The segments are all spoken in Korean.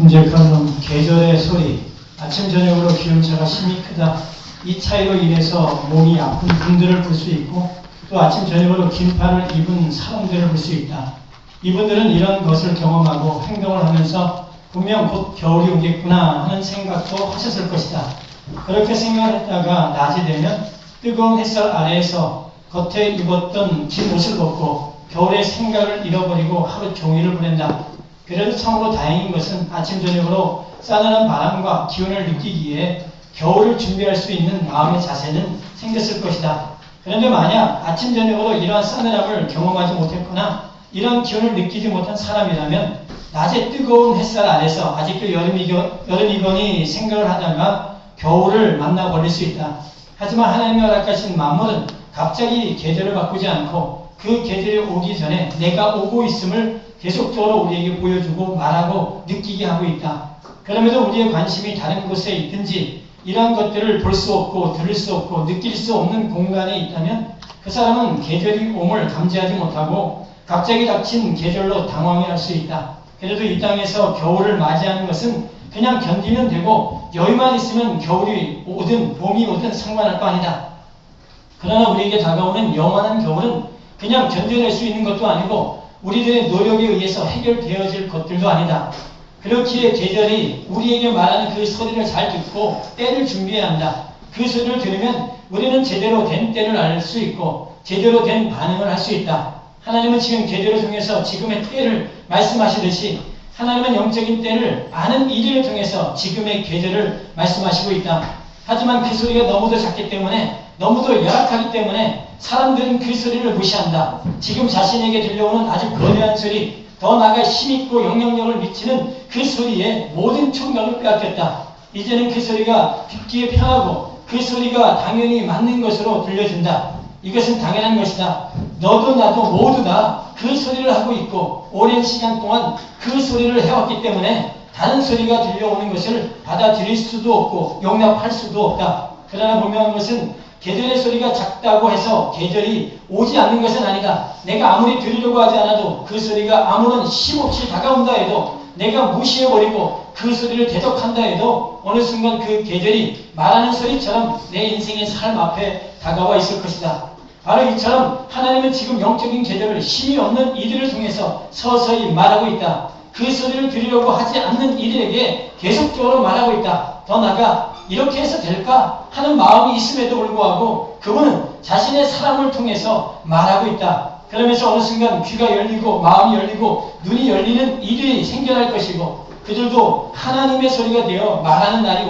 이제 그럼 계절의 소리, 아침 저녁으로 기온차가 심히 크다. 이 차이로 인해서 몸이 아픈 분들을 볼 수 있고 또 아침 저녁으로 긴팔을 입은 사람들을 볼 수 있다. 이분들은 이런 것을 경험하고 행동을 하면서 분명 곧 겨울이 오겠구나 하는 생각도 하셨을 것이다. 그렇게 생각했다가 낮이 되면 뜨거운 햇살 아래에서 겉에 입었던 긴 옷을 벗고 겨울의 생각을 잃어버리고 하루 종일을 보낸다. 그래도 참으로 다행인 것은 아침 저녁으로 싸늘한 바람과 기온을 느끼기에 겨울을 준비할 수 있는 마음의 자세는 생겼을 것이다. 그런데 만약 아침 저녁으로 이러한 싸늘함을 경험하지 못했거나 이런 기온을 느끼지 못한 사람이라면 낮에 뜨거운 햇살 아래서 아직도 여름이거니 생각을 하다가 겨울을 만나버릴 수 있다. 하지만 하나님의 허락하신 만물은 갑자기 계절을 바꾸지 않고 그 계절이 오기 전에 내가 오고 있음을 계속적으로 우리에게 보여주고 말하고 느끼게 하고 있다. 그럼에도 우리의 관심이 다른 곳에 있든지 이러한 것들을 볼 수 없고 들을 수 없고 느낄 수 없는 공간에 있다면 그 사람은 계절이 옴을 감지하지 못하고 갑자기 닥친 계절로 당황해할 수 있다. 그래도 이 땅에서 겨울을 맞이하는 것은 그냥 견디면 되고 여유만 있으면 겨울이 오든 봄이 오든 상관할 거 아니다. 그러나 우리에게 다가오는 영원한 겨울은 그냥 견뎌낼 수 있는 것도 아니고 우리들의 노력에 의해서 해결되어질 것들도 아니다. 그렇기에 계절이 우리에게 말하는 그 소리를 잘 듣고 때를 준비해야 한다. 그 소리를 들으면 우리는 제대로 된 때를 알 수 있고 제대로 된 반응을 할 수 있다. 하나님은 지금 계절을 통해서 지금의 때를 말씀하시듯이 하나님은 영적인 때를 아는 이들을 통해서 지금의 계절을 말씀하시고 있다. 하지만 그 소리가 너무도 작기 때문에 너무도 열악하기 때문에 사람들은 그 소리를 무시한다. 지금 자신에게 들려오는 아주 거대한 소리, 더 나아가 힘있고 영향력을 미치는 그 소리에 모든 청각을 빼앗겼다. 이제는 그 소리가 듣기에 편하고 그 소리가 당연히 맞는 것으로 들려준다. 이것은 당연한 것이다. 너도 나도 모두 다 그 소리를 하고 있고 오랜 시간 동안 그 소리를 해왔기 때문에 다른 소리가 들려오는 것을 받아들일 수도 없고 용납할 수도 없다. 그러나 분명한 것은 계절의 소리가 작다고 해서 계절이 오지 않는 것은 아니다. 내가 아무리 들으려고 하지 않아도 그 소리가 아무런 힘없이 다가온다 해도 내가 무시해버리고 그 소리를 대적한다 해도 어느 순간 그 계절이 말하는 소리처럼 내 인생의 삶 앞에 다가와 있을 것이다. 바로 이처럼 하나님은 지금 영적인 계절을 힘이 없는 이들을 통해서 서서히 말하고 있다. 그 소리를 들으려고 하지 않는 이들에게 계속적으로 말하고 있다. 더 나아가 이렇게 해서 될까 하는 마음이 있음에도 불구하고 그분은 자신의 사람을 통해서 말하고 있다. 그러면서 어느 순간 귀가 열리고 마음이 열리고 눈이 열리는 일이 생겨날 것이고 그들도 하나님의 소리가 되어 말하는 날이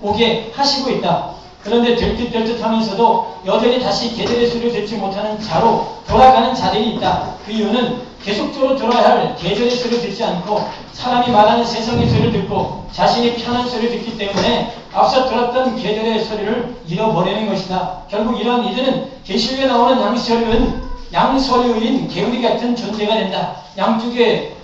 오게 하시고 있다. 그런데 들듯들듯 하면서도 여전히 다시 계절의 소리를 듣지 못하는 자로 돌아가는 자들이 있다. 그 이유는 계속적으로 들어야 할 계절의 소리를 듣지 않고 사람이 말하는 세상의 소리를 듣고 자신이 편한 소리를 듣기 때문에 앞서 들었던 계절의 소리를 잃어버리는 것이다. 결국 이러한 이들은 계시록에 나오는 양서류인 개구리 같은 존재가 된다. 양쪽에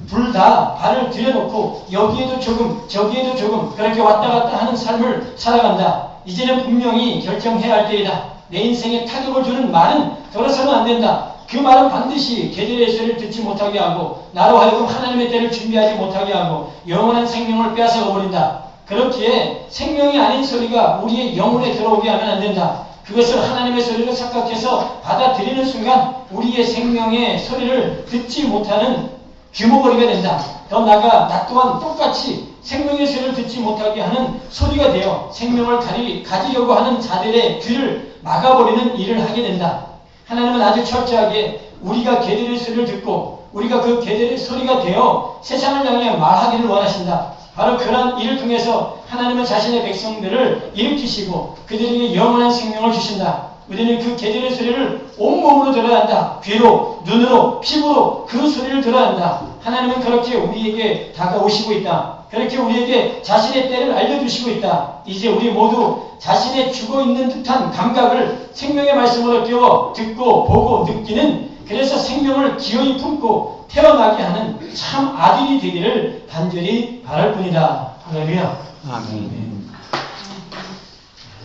둘 다 발을 들여놓고 여기에도 조금 저기에도 조금 그렇게 왔다 갔다 하는 삶을 살아간다. 이제는 분명히 결정해야 할 때이다. 내 인생에 타격을 주는 말은 들어서는 안 된다. 그 말은 반드시 계절의 소리를 듣지 못하게 하고 나로 하여금 하나님의 때를 준비하지 못하게 하고 영원한 생명을 빼앗아 버린다. 그렇기에 생명이 아닌 소리가 우리의 영혼에 들어오게 하면 안 된다. 그것을 하나님의 소리로 착각해서 받아들이는 순간 우리의 생명의 소리를 듣지 못하는 규모거리가 된다. 더 나아가 나 또한 똑같이 생명의 소리를 듣지 못하게 하는 소리가 되어 생명을 가지려고 하는 자들의 귀를 막아버리는 일을 하게 된다. 하나님은 아주 철저하게 우리가 계절의 소리를 듣고 우리가 그 계절의 소리가 되어 세상을 향해 말하기를 원하신다. 바로 그러한 일을 통해서 하나님은 자신의 백성들을 일으키시고 그들에게 영원한 생명을 주신다. 우리는 그 계절의 소리를 온몸으로 들어야 한다. 귀로, 눈으로, 피부로 그 소리를 들어야 한다. 하나님은 그렇게 우리에게 다가오시고 있다. 그렇게 우리에게 자신의 때를 알려주시고 있다. 이제 우리 모두 자신의 죽어있는 듯한 감각을 생명의 말씀으로 깨워 듣고 보고 느끼는 그래서 생명을 기어이 품고 태어나게 하는 참 아들이 되기를 간절히 바랄 뿐이다. 할렐루야. 아멘.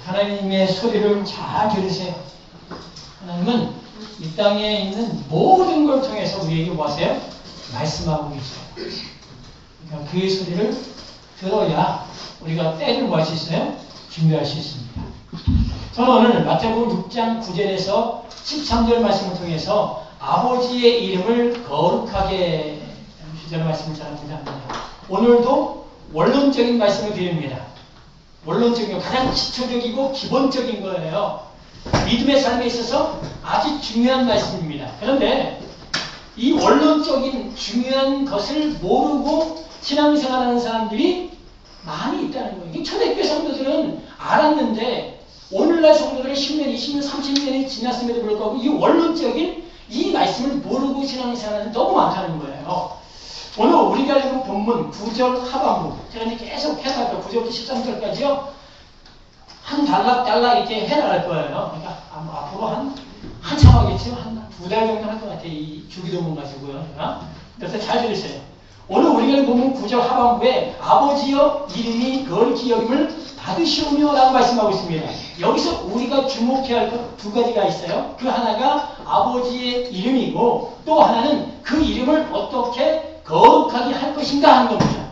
하나님의 소리를 잘 들으세요. 하나님은 이 땅에 있는 모든 걸 통해서 우리에게 뭐 하세요? 말씀하고 계세요. 그러니까 그의 소리를 들어야 우리가 때를 뭐 할 수 있어요? 준비할 수 있습니다. 저는 오늘 마태복음 6장 9절에서 13절 말씀을 통해서 아버지의 이름을 거룩하게 주제로 말씀을 전합니다. 오늘도 원론적인 말씀을 드립니다. 원론적인 가장 기초적이고 기본적인 거예요. 믿음의 삶에 있어서 아주 중요한 말씀입니다. 그런데 이 원론적인 중요한 것을 모르고 신앙생활하는 사람들이 많이 있다는 거예요. 초대교회 성도들은 알았는데 오늘날 성도들은 10년, 20년, 30년이 지났음에도 불구하고 이 원론적인 이 말씀을 모르고 신앙생활하는 너무 많다는 거예요. 오늘 우리가 읽은 본문 9절 하반부 제가 이제 계속 해나갈 거예요. 9절부터 13절까지요. 한 단락 이렇게 해나갈 거예요. 그러니까 앞으로 한참 하겠죠. 한 두 달 정도 할 것 같아요. 이 주기도문 가지고요. 그래서 잘 들으세요. 오늘 우리가 보면 9절 하반부에 아버지여 이름이 거룩히 여김을 받으시오며 라고 말씀하고 있습니다. 여기서 우리가 주목해야 할 것 두 가지가 있어요. 그 하나가 아버지의 이름이고 또 하나는 그 이름을 어떻게 거룩하게 할 것인가 하는 겁니다.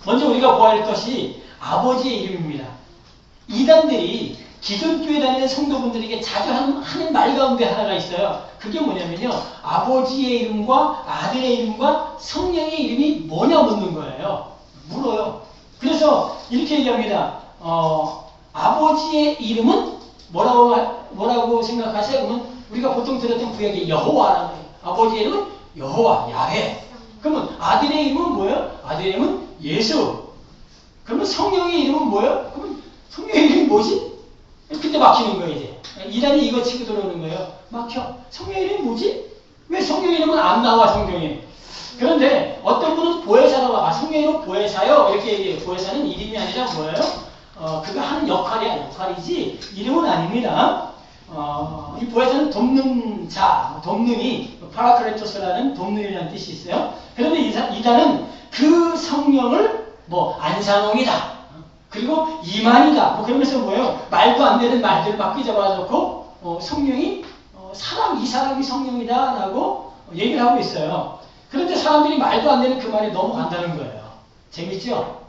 먼저 우리가 보아야 할 것이 아버지의 이름입니다. 이단들이 기존 교회 다니는 성도분들에게 자주 하는 말 가운데 하나가 있어요. 그게 뭐냐면요. 아버지의 이름과 아들의 이름과 성령의 이름이 뭐냐 묻는 거예요. 물어요. 그래서 이렇게 얘기합니다. 아버지의 이름은 뭐라고 생각하세요? 그러면 우리가 보통 들었던 구약의 여호와라는 거예요. 아버지의 이름은 여호와, 야훼. 그러면 아들의 이름은 뭐예요? 아들의 이름은 예수. 그러면 성령의 이름은 뭐예요? 그러면 성령의 이름이 뭐지? 그때 막히는 거예요, 이제. 이단이 이거 치고 들어오는 거예요. 막혀. 성령의 이름이 뭐지? 왜 성령의 이름은 안 나와, 성경에? 그런데 어떤 분은 보혜사라고, 성령의 이름은 보혜사요? 이렇게 얘기해요. 보혜사는 이름이 아니라 뭐예요? 그가 하는 역할이지, 이름은 아닙니다. 이 보혜사는 돕는 자, 돕는이, 파라크레토스라는 돕는이라는 뜻이 있어요. 그런데 이단은 그 성령을 안상홍이다. 그리고 이만이다. 그러면서 뭐예요? 말도 안 되는 말들을 막 끄집어놓고 성령이 이 사람이 성령이다라고 얘기를 하고 있어요. 그런데 사람들이 말도 안 되는 그 말에 넘어간다는 거예요. 재밌죠?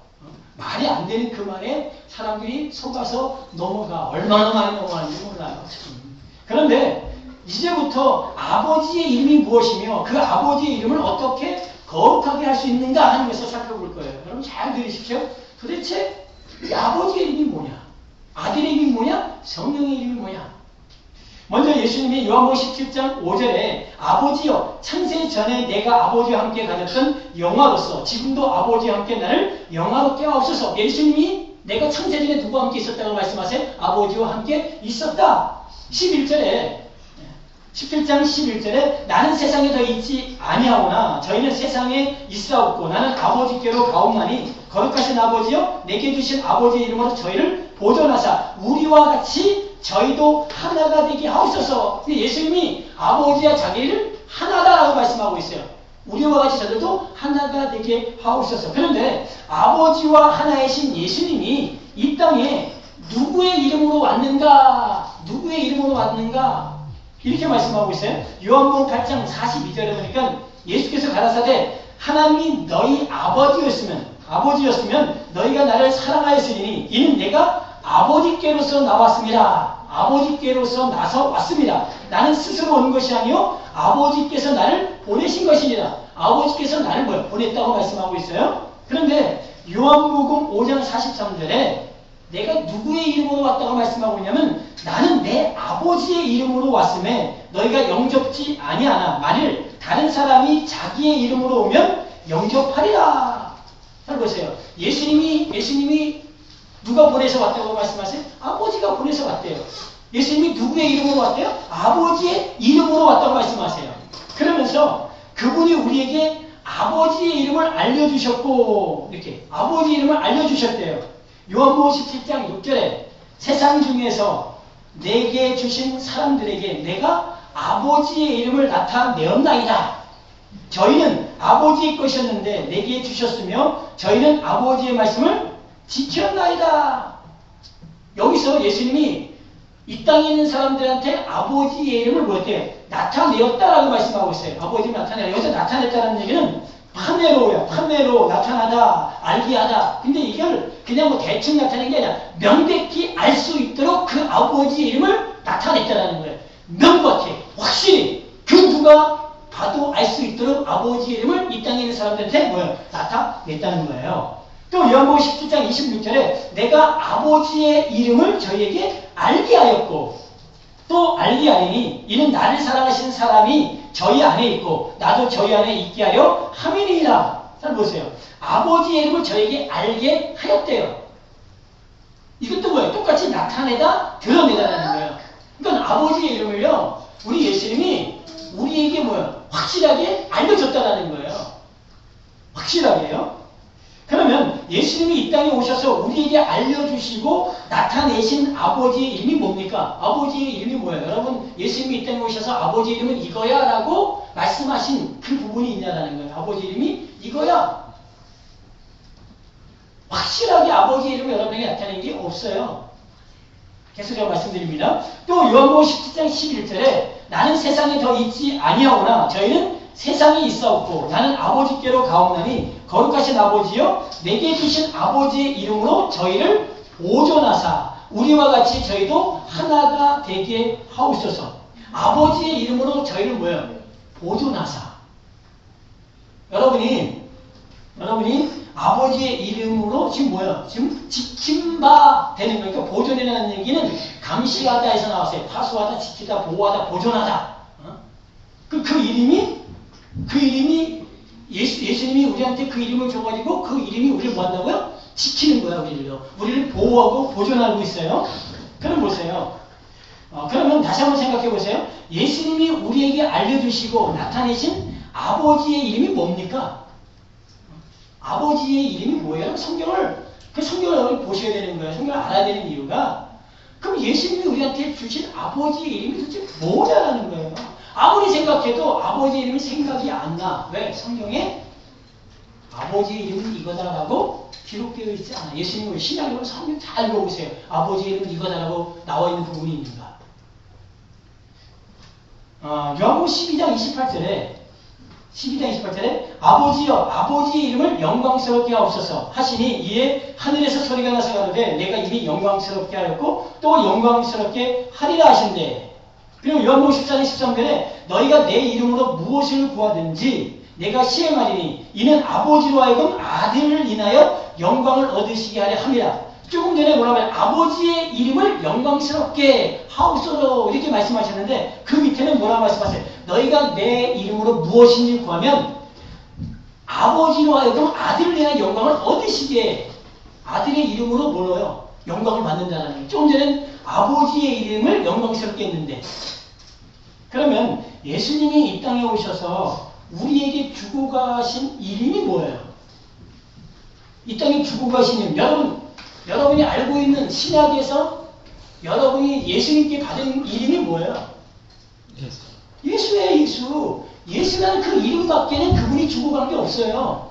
말이 안 되는 그 말에 사람들이 속아서 넘어가. 얼마나 많이 넘어가는지 몰라요. 그런데 이제부터 아버지의 이름이 무엇이며 그 아버지의 이름을 어떻게 거룩하게 할 수 있는가 하는 것을 살펴볼 거예요. 여러분 잘 들으십시오. 도대체 이 아버지의 이름이 뭐냐? 아들의 이름이 뭐냐? 성령의 이름이 뭐냐? 먼저 예수님이 요한복음 17장 5절에 아버지여 창세 전에 내가 아버지와 함께 가졌던 영화로서 지금도 아버지와 함께 나를 영화롭게 하옵소서. 예수님이 내가 창세 전에 누구와 함께 있었다고 말씀하세요? 아버지와 함께 있었다. 17장 11절에 나는 세상에 더 있지 아니하오나 저희는 세상에 있사옵고 나는 아버지께로 가옵나니 거룩하신 아버지여 내게 주신 아버지의 이름으로 저희를 보존하사 우리와 같이 저희도 하나가 되게 하옵소서. 예수님이 아버지와 자기를 하나다라고 말씀하고 있어요. 우리와 같이 저들도 하나가 되게 하옵소서. 그런데 아버지와 하나이신 예수님이 이 땅에 누구의 이름으로 왔는가? 누구의 이름으로 왔는가? 이렇게 말씀하고 있어요. 요한복음 8장 42절에 보니까 예수께서 가라사대 하나님이 너희 아버지였으면 너희가 나를 사랑하였으니 이는 내가 아버지께로서 나왔습니다. 아버지께로서 나서 왔습니다. 나는 스스로 오는 것이 아니요 아버지께서 나를 보내신 것이니라. 아버지께서 나를 보냈다고 말씀하고 있어요. 그런데 요한복음 5장 43절에 내가 누구의 이름으로 왔다고 말씀하고 있냐면 나는 내 아버지의 이름으로 왔음에 너희가 영접지 아니하나 만일 다른 사람이 자기의 이름으로 오면 영접하리라. 잘 보세요. 예수님이 누가 보내서 왔다고 말씀하세요? 아버지가 보내서 왔대요. 예수님이 누구의 이름으로 왔대요? 아버지의 이름으로 왔다고 말씀하세요. 그러면서 그분이 우리에게 아버지의 이름을 알려주셨고 이렇게 아버지의 이름을 알려주셨대요. 요한복음 17장 6절에 세상 중에서 내게 주신 사람들에게 내가 아버지의 이름을 나타내었나이다. 저희는 아버지의 것이었는데 내게 주셨으며 저희는 아버지의 말씀을 지켰나이다. 여기서 예수님이 이 땅에 있는 사람들한테 아버지의 이름을 뭐였대요? 나타내었다라고 말씀하고 있어요. 아버지를 나타내라. 여기서 나타냈다는 얘기는 판매로 나타나다, 알기하다. 근데 이걸 그냥 뭐 대충 나타낸 게 아니라 명백히 알 수 있도록 그 아버지의 이름을 나타냈다라는 거예요. 명백히, 확실히 그 누가 봐도 알 수 있도록 아버지의 이름을 이 땅에 있는 사람들한테 뭐예요? 나타냈다는 거예요. 또 요한복음 17장 26절에 내가 아버지의 이름을 저희에게 알게 하였고 또 알게 하리니 이는 나를 사랑하시는 사람이 저희 안에 있고 나도 저희 안에 있게 하려 함이니라. 잘 보세요. 아버지의 이름을 저에게 알게 하였대요. 이것도 뭐예요? 똑같이 나타내다 드러내다라는 거예요. 그러니까 아버지의 이름을요, 우리 예수님이 우리에게 뭐예요? 확실하게 알려줬다라는 거예요. 확실하게요. 그러면 예수님이 이 땅에 오셔서 우리에게 알려주시고 나타내신 아버지의 이름이 뭡니까? 아버지의 이름이 뭐예요? 여러분, 예수님이 이 땅에 오셔서 아버지의 이름은 이거야 라고 말씀하신 그 부분이 있냐라는 거예요. 아버지 이름이 이거야. 확실하게 아버지의 이름을 여러분에게 나타낸 게 없어요. 계속 제가 말씀드립니다. 또 요한복음 17장 11절에 나는 세상에 더 있지 아니하오나 저희는 세상에 있사옵고 나는 아버지께로 가옵나니 거룩하신 아버지여 내게 주신 아버지의 이름으로 저희를 보존하사 우리와 같이 저희도 하나가 되게 하옵소서. 아버지의 이름으로 저희를 뭐예요? 보존하사. 여러분이 아버지의 이름으로 지금 뭐예요? 지금 지킴바 되는 거니까 보존이라는 얘기는 감시하다에서 나왔어요. 파수하다, 지키다, 보호하다, 보존하다. 그 이름이 예수님이 우리한테 그 이름을 줘가지고 그 이름이 우리를 뭐 한다고요? 지키는 거야, 우리를 보호하고 보존하고 있어요. 그럼 보세요. 그러면 다시 한번 생각해 보세요. 예수님이 우리에게 알려주시고 나타내신 아버지의 이름이 뭡니까? 아버지의 이름이 뭐예요? 성경을 여러분이 보셔야 되는 거예요. 성경을 알아야 되는 이유가 그럼 예수님이 우리한테 주신 아버지의 이름이 도대체 뭐냐라는 거예요. 아무리 생각해도 아버지의 이름이 생각이 안 나. 왜? 성경에 아버지의 이름은 이거다라고 기록되어 있지 않아. 예수님은 신약으로 성경 잘 읽어보세요. 아버지의 이름은 이거다라고 나와 있는 부분이 있는가. 요한복음 12장 28절에 아버지여 아버지의 이름을 영광스럽게 하옵소서 하시니 이에 하늘에서 소리가 나서 가로되 내가 이미 영광스럽게 하였고 또 영광스럽게 하리라 하신대. 그리고 요한복음 14장 13절에 너희가 내 이름으로 무엇을 구하든지 내가 시행하리니 이는 아버지로 하여금 아들을 인하여 영광을 얻으시게 하려 함이라. 조금 전에 뭐라고요? 아버지의 이름을 영광스럽게 하옵소서 이렇게 말씀하셨는데 그 밑에는 뭐라고 말씀하세요? 너희가 내 이름으로 무엇인지 구하면 아버지로 하여금 아들을 인한 영광을 얻으시게 아들의 이름으로 뭘로요? 영광을 받는다는 거예요. 조금 전에는 아버지의 이름을 영광스럽게 했는데 그러면 예수님이 이 땅에 오셔서 우리에게 주고 가신 이름이 뭐예요? 이 땅에 주고 가신 이름 여러분이 알고 있는 신약에서 여러분이 예수님께 받은 이름이 뭐예요? 예수예요, 예수. 예수라는 그 이름밖에는 그분이 주고 간 게 없어요.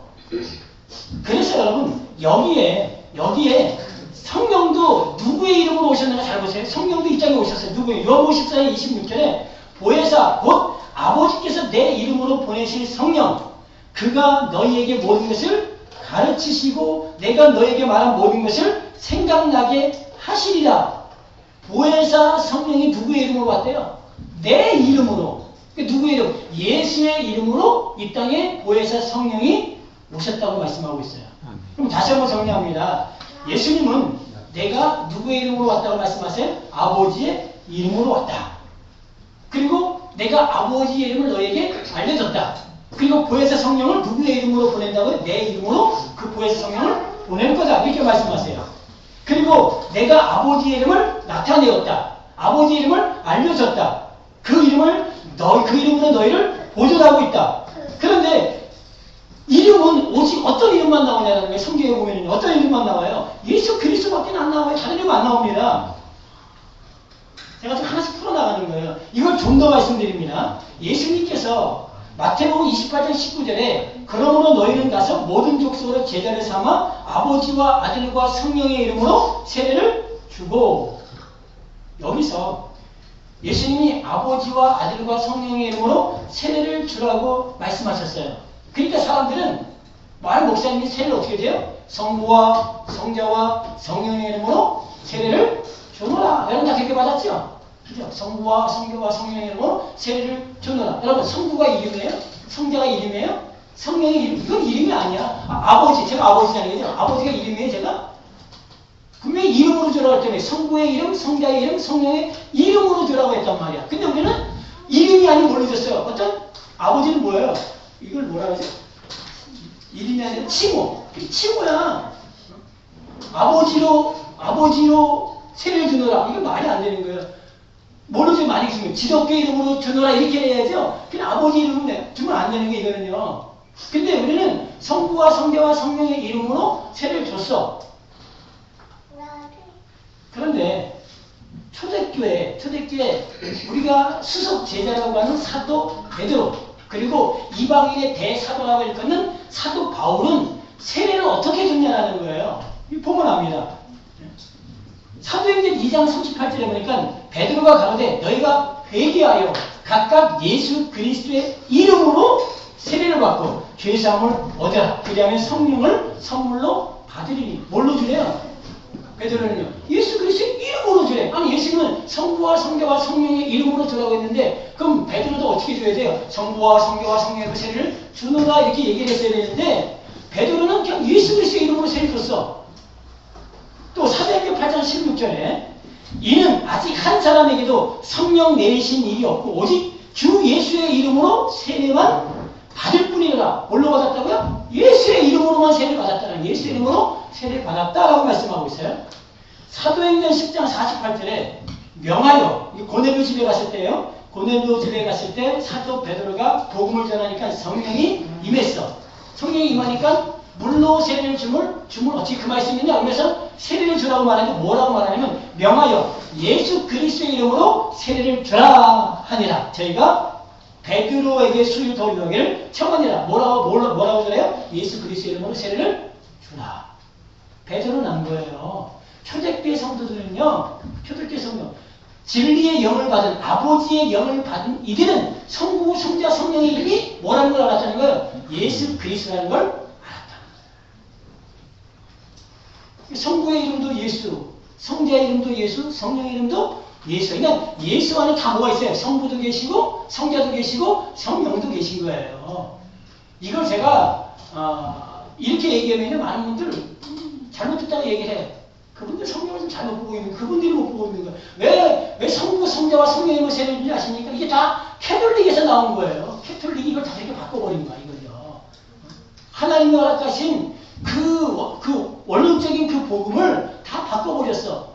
그래서 여러분 여기에 성령도 누구의 이름으로 오셨는가 잘 보세요. 성령도 이 땅에 오셨어요. 누구예요? 요한복음 14장 26절에 보혜사 곧 아버지께서 내 이름으로 보내실 성령 그가 너희에게 모든 것을 가르치시고 내가 너에게 말한 모든 것을 생각나게 하시리라. 보혜사 성령이 누구의 이름으로 왔대요? 내 이름으로. 누구의 이름? 예수의 이름으로 이 땅에 보혜사 성령이 오셨다고 말씀하고 있어요. 그럼 다시 한번 정리합니다. 예수님은 내가 누구의 이름으로 왔다고 말씀하세요? 아버지의 이름으로 왔다. 그리고 내가 아버지의 이름을 너에게 알려줬다. 그리고 보혜사 성령을 누구의 이름으로 보낸다고요? 내 이름으로 그 보혜사 성령을 보낼 거다. 이렇게 말씀하세요. 그리고 내가 아버지의 이름을 나타내었다. 아버지의 이름을 알려줬다. 그 이름으로 너희를 보존하고 있다. 그런데 이름은 오직 어떤 이름만 나오냐는 거예요. 성경에 보면 어떤 이름만 나와요? 예수 그리스도밖에 안 나와요. 다른 이름 안 나옵니다. 제가 좀 하나씩 풀어나가는 거예요. 이걸 좀 더 말씀드립니다. 예수님께서 마태복음 28장 19절에 그러므로 너희는 가서 모든 족속으로 제자를 삼아 아버지와 아들과 성령의 이름으로 세례를 주고 여기서 예수님이 아버지와 아들과 성령의 이름으로 세례를 주라고 말씀하셨어요. 그러니까 사람들은 마을 목사님이 세례를 어떻게 돼요? 성부와 성자와 성령의 이름으로 세례를 주노라. 여러분 다 그렇게 받았죠? 그죠? 성부와 성자와 성령의 이름으로 세례를 주노라. 여러분 성부가 이름이에요? 성자가 이름이에요? 성령의 이름, 이건 이름이 아니야. 아버지, 제가 아버지잖아요. 그죠? 아버지가 이름이에요, 제가? 분명히 이름으로 주라고 했더니 성부의 이름, 성자의 이름, 성령의 이름으로 주라고 했단 말이야. 근데 우리는 이름이 아니고 뭘로 줬어요? 어떤? 아버지는 뭐예요? 이걸 뭐라 그러죠? 이름이 아니라 칭호. 칭호야. 아버지로 세례를 주노라. 이거 말이 안 되는 거예요. 뭘로 좀 많이 주면 지덕교 이름으로 주노라 이렇게 해야죠. 그냥 아버지 이름으로 주면 안 되는 게 이거는요. 근데 우리는 성부와 성자와 성령의 이름으로 세례를 줬어. 그런데 초대교회 우리가 수석 제자라고 하는 사도 베드로 그리고 이방인의 대사도라고 일컫는 사도 바울은 세례를 어떻게 줬냐라는 거예요. 보면 압니다. 사도행전 2장 38절에 보니까 베드로가 가로되 너희가 회개하여 각각 예수 그리스도의 이름으로 세례를 받고 죄사함을 얻어라. 그리하면 성령을 선물로 받으리니. 뭘로 주래요? 베드로는요. 예수 그리스도의 이름으로 주래. 아니 예수님은 성부와 성자와 성령의 이름으로 주라고 했는데 그럼 베드로도 어떻게 줘야 돼요? 성부와 성자와 성령의 세례를 주노라 이렇게 얘기를 했어야 되는데 베드로는 그냥 예수 그리스도의 이름으로 세례를 줬어. 또 사도행전 8장 16절에 이는 아직 한 사람에게도 성령 내리신 일이 없고 오직 주 예수의 이름으로 세례만 받을 뿐이라. 뭘로 받았다고요? 예수의 이름으로만 세례를 받았다는 예수의 이름으로 세례를 받았다라고 말씀하고 있어요. 사도행전 10장 48절에 명하여 고넬료 집에 갔을 때요. 고넬료 집에 갔을 때 사도 베드로가 복음을 전하니까 성령이 임했어. 성령이 임하니까 물로 세례를 줌을 어떻게 그 말씀이냐 그러면서 세례를 주라고 말하는데 뭐라고 말하냐면 명하여 예수 그리스도의 이름으로 세례를 주라 하니라. 저희가 베드로에게 수유 돌려오기를 청하니라. 뭐라고 그래요? 예수 그리스도의 이름으로 세례를 주라. 베드로는 안 거예요. 초대교회 성도들은요. 초대교회 성도 진리의 영을 받은 아버지의 영을 받은 이들은 성부, 성자, 성령의 이름이 뭐라는 걸 알았다는 거예요. 예수 그리스도라는 걸 알았다. 성부의 이름도 예수, 성자의 이름도 예수, 성령의 이름도 예수. 그러니까 예수 안에 다 뭐가 있어요? 성부도 계시고 성자도 계시고 성령도 계신 거예요. 이걸 제가 이렇게 얘기하면 많은 분들 잘못 듣다고 얘기를 해요. 그분들 성령을 좀 잘못 보고 있는 그분들이 못 보고 있는 거예요. 왜 성부, 성자와 성령의 세례를 주지 아십니까? 이게 다 캐톨릭에서 나온 거예요. 캐톨릭이 이걸 다 이렇게 바꿔버린 거야 이걸요. 하나님이 허락하신 그 원론적인 그 복음을 다 바꿔버렸어.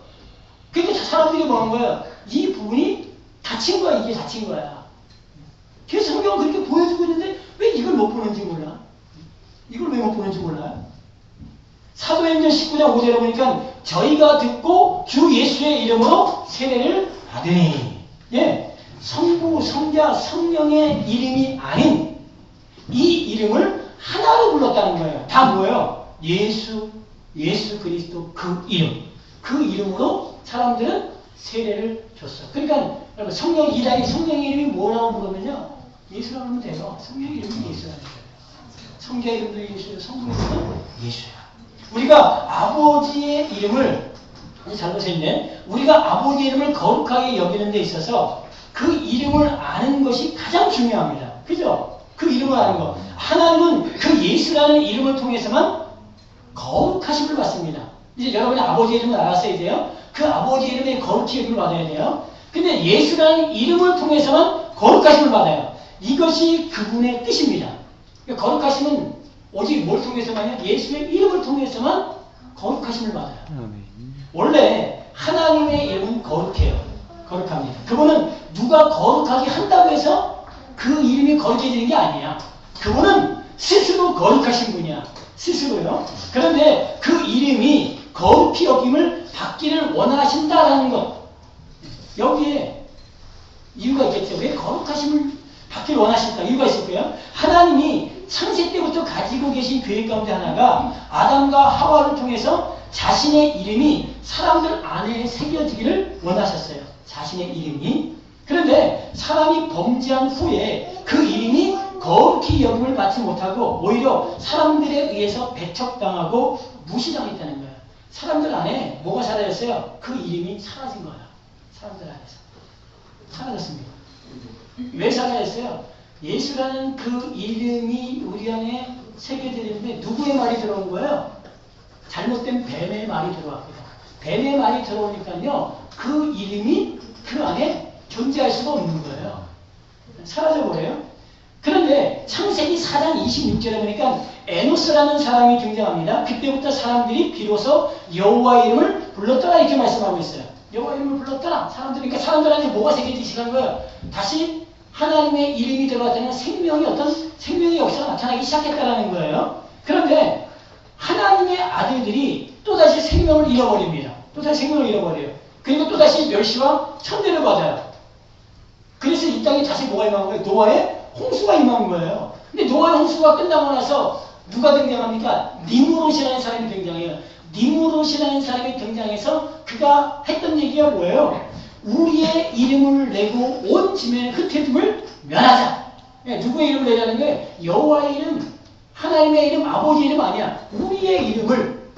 그러니까 사람들이 뭐하는 거예요? 이 부분이 닫힌 거야. 이게 닫힌 거야. 그래서 성경은 그렇게 보여주고 있는데 왜 이걸 못 보는지 몰라? 이걸 왜 못 보는지 몰라요? 사도행전 19장 5절에 보니까 저희가 듣고 주 예수의 이름으로 세례를 받으니 예, 성부, 성자, 성령의 이름이 아닌 이 이름을 하나로 불렀다는 거예요. 다 뭐예요? 예수 그리스도 그 이름. 그 이름으로 사람들은 세례를 줬어. 그러니까 여러분 이달이 성령의 이름이 뭐라고 부르면요. 예수라고 하면 돼요. 성령의 이름이 예수라는 거예요. 성자 이름도 예수예요. 성부 이름도 예수야. 우리가 아버지의 이름을 잘못했네. 우리가 아버지의 이름을 거룩하게 여기는 데 있어서 그 이름을 아는 것이 가장 중요합니다. 그죠? 그 이름을 아는 거. 하나님은 그 예수라는 이름을 통해서만 거룩하심을 받습니다. 이제 여러분이 아버지 이름을 알았어야 돼요. 그 아버지 이름의 거룩히 여김을 받아야 돼요. 근데 예수라는 이름을 통해서만 거룩하심을 받아요. 이것이 그분의 뜻입니다. 그러니까 거룩하심은 오직 뭘 통해서만요? 예수의 이름을 통해서만 거룩하심을 받아요. 원래 하나님의 이름은 거룩해요. 거룩합니다. 그분은 누가 거룩하게 한다고 해서 그 이름이 거룩해지는 게 아니야. 그분은 스스로 거룩하신 분이야. 스스로요. 그런데 그 이름이 거룩히 여김을 받기를 원하신다라는 것. 여기에 이유가 있겠죠. 왜 거룩하심을 받기를 원하실까? 이유가 있을 거예요. 하나님이 창세 때부터 가지고 계신 계획 가운데 하나가 아담과 하와를 통해서 자신의 이름이 사람들 안에 새겨지기를 원하셨어요. 자신의 이름이. 그런데 사람이 범죄한 후에 그 이름이 거룩히 여김을 받지 못하고 오히려 사람들에 의해서 배척당하고 무시당했다는 거예요. 사람들 안에 뭐가 사라졌어요? 그 이름이 사라진 거예요. 사람들 안에서. 사라졌습니다. 왜 사라졌어요? 예수라는 그 이름이 우리 안에 새겨지는데 누구의 말이 들어온 거예요? 잘못된 뱀의 말이 들어왔거든요. 뱀의 말이 들어오니까요. 그 이름이 그 안에 존재할 수가 없는 거예요. 사라져버려요. 그런데 창세기 4장 26절에 보니까 에노스라는 사람이 등장합니다. 그때부터 사람들이 비로소 여호와 이름을 불렀더라 이렇게 말씀하고 있어요. 여호와 이름을 불렀더라. 그러니까 사람들한테 뭐가 새겨지기 시작한 거예요? 다시 하나님의 이름이 들어갔다는 어떤 생명의 역사가 나타나기 시작했다는 거예요. 그런데 하나님의 아들들이 또다시 생명을 잃어버립니다. 또다시 생명을 잃어버려요. 그리고 또다시 멸시와 천대를 받아요. 그래서 이 땅에 다시 뭐가 임한 거예요? 노아의 홍수가 임한 거예요. 근데 노아의 홍수가 끝나고 나서 누가 등장합니까? 니무롯이라는 사람이 등장해요. 니무롯이라는 사람이 등장해서 그가 했던 얘기가 뭐예요? 우리의 이름을 내고 온 지면에 흩어짐을 면하자. 누구의 이름을 내자는 거예요? 여호와의 이름, 하나님의 이름, 아버지의 이름 아니야. 우리의 이름을